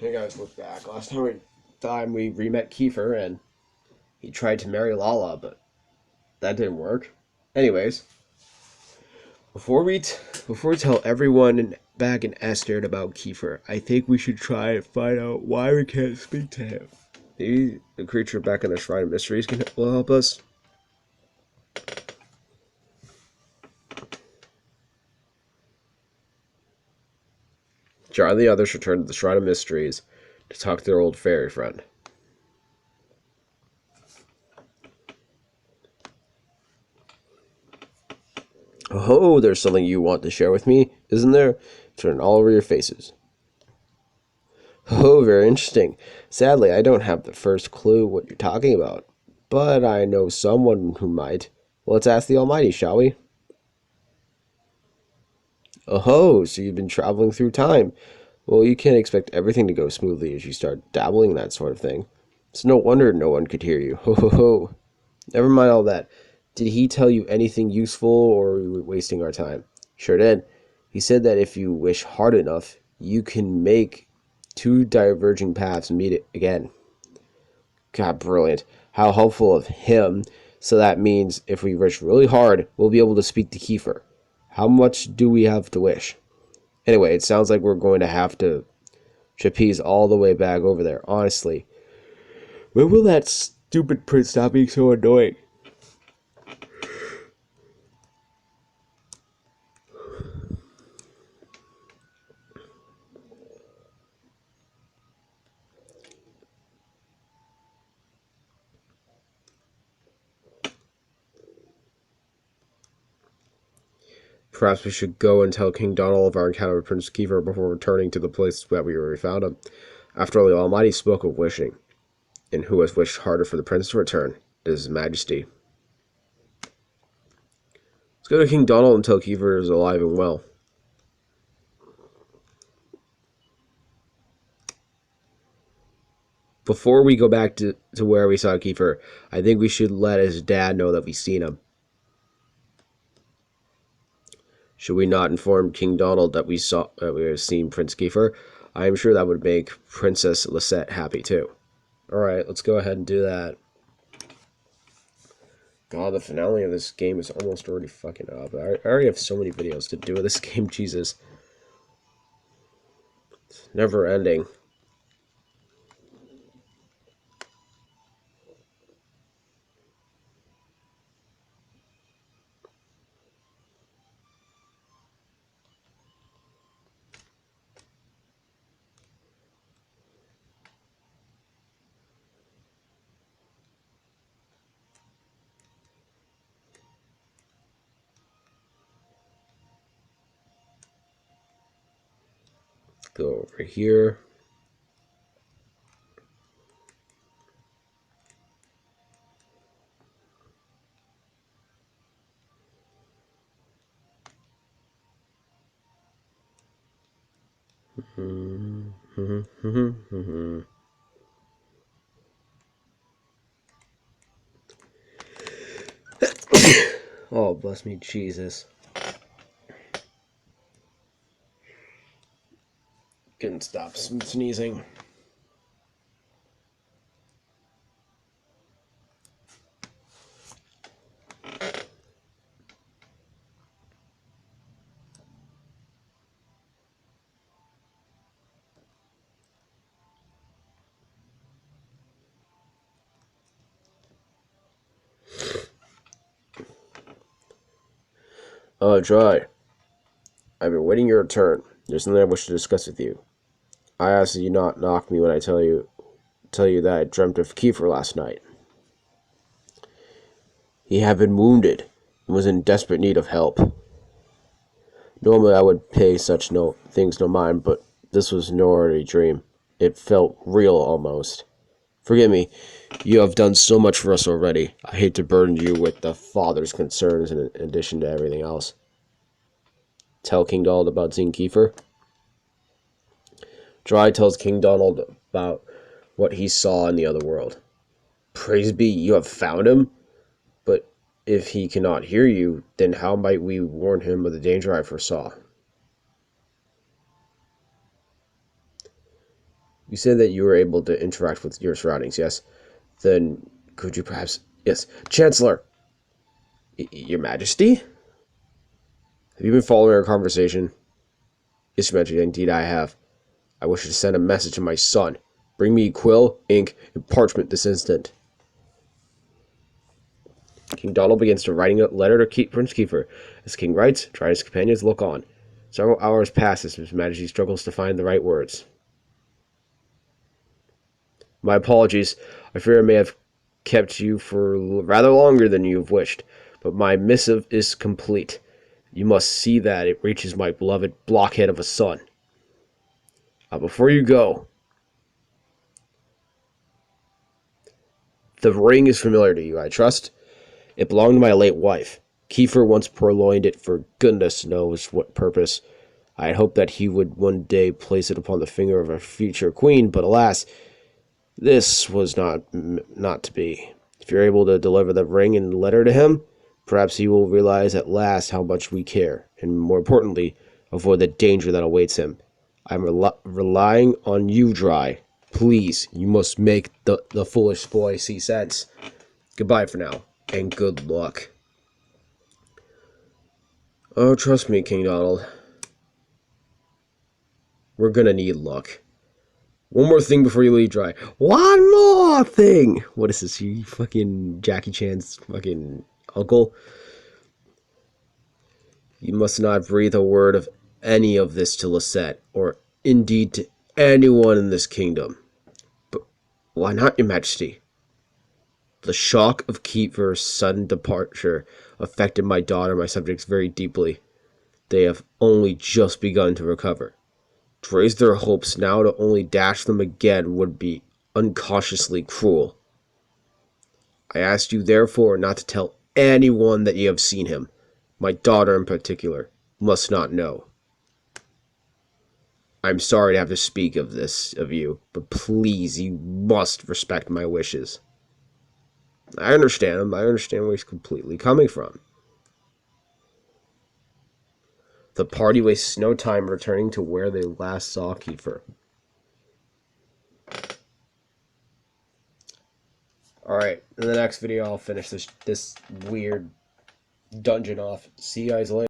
Hey guys, look back. Last time we re-met Kiefer and he tried to marry Lala, but that didn't work. Anyways, before we tell everyone back in Esther about Kiefer, I think we should try and find out why we can't speak to him. Maybe the creature back in the Shrine of Mysteries will help us. Jar and the others return to the Shrine of Mysteries to talk to their old fairy friend. Oh, there's something you want to share with me, isn't there? Turn all over your faces. Oh, very interesting. Sadly, I don't have the first clue what you're talking about, but I know someone who might. Well, let's ask the Almighty, shall we? Oh, so you've been traveling through time. Well, you can't expect everything to go smoothly as you start dabbling in that sort of thing. It's no wonder no one could hear you. Ho ho ho. Never mind all that. Did he tell you anything useful, or are we wasting our time? Sure did. He said that if you wish hard enough, you can make two diverging paths meet again. God, brilliant. How helpful of him. So that means if we wish really hard, we'll be able to speak to Kiefer. How much do we have to wish? Anyway, it sounds like we're going to have to trapeze all the way back over there, honestly. When will that stupid prince stop being so annoying? Perhaps we should go and tell King Donald of our encounter with Prince Kiefer before returning to the place that we found him. After all, the Almighty spoke of wishing, and who has wished harder for the prince to return? It is His Majesty. Let's go to King Donald and tell Kiefer is alive and well. Before we go back to where we saw Kiefer, I think we should let his dad know that we've seen him. Should we not inform King Donald that we have seen Prince Kiefer? I am sure that would make Princess Lisette happy too. Alright, let's go ahead and do that. God, the finale of this game is almost already fucking up. I already have so many videos to do with this game, Jesus. It's never ending. Let's go over here. Oh, bless me, Jesus. Couldn't stop sneezing. Dry. I've been waiting your return. There's something I wish to discuss with you. I ask that you not knock me when I tell you that I dreamt of Kiefer last night. He had been wounded and was in desperate need of help. Normally I would pay such things no mind, but this was no ordinary dream. It felt real almost. Forgive me, you have done so much for us already. I hate to burden you with the father's concerns in addition to everything else. Tell King Donald about seeing Kiefer. Dry tells King Donald about what he saw in the other world. Praise be, you have found him? But if he cannot hear you, then how might we warn him of the danger I foresaw? You said that you were able to interact with your surroundings, yes? Then could you perhaps... Yes, Chancellor! Your Majesty? Have you been following our conversation? Yes, Your Majesty, indeed I have. I wish to send a message to my son. Bring me quill, ink, and parchment this instant. King Donald begins to writing a letter to Prince Kiefer. As King writes, Dry and his companions look on. Several hours pass as His Majesty struggles to find the right words. My apologies. I fear I may have kept you for rather longer than you have wished, but my missive is complete. You must see that it reaches my beloved blockhead of a son. Before you go, the ring is familiar to you, I trust. It belonged to my late wife. Kiefer once purloined it for goodness knows what purpose. I had hoped that he would one day place it upon the finger of a future queen, but alas, this was not to be. If you're able to deliver the ring and letter to him, perhaps he will realize at last how much we care, and more importantly, avoid the danger that awaits him. I'm relying on you, Dry. Please, you must make the foolish boy see sense. Goodbye for now, and good luck. Oh, trust me, King Donald. We're gonna need luck. One more thing before you leave, Dry. One more thing! What is this, you fucking Jackie Chan's fucking uncle? You must not breathe a word of any of this to Lisette, or indeed to anyone in this kingdom. But why not, Your Majesty? The shock of Kiefer's sudden departure affected my daughter and my subjects very deeply. They have only just begun to recover. To raise their hopes now to only dash them again would be uncautiously cruel. I ask you therefore not to tell anyone that you have seen him. My daughter in particular must not know. I'm sorry to have to speak of this of you, but please, you must respect my wishes. I understand him. I understand where he's completely coming from. The party wastes no time returning to where they last saw Kiefer. Alright, in the next video I'll finish this weird dungeon off. See you guys later.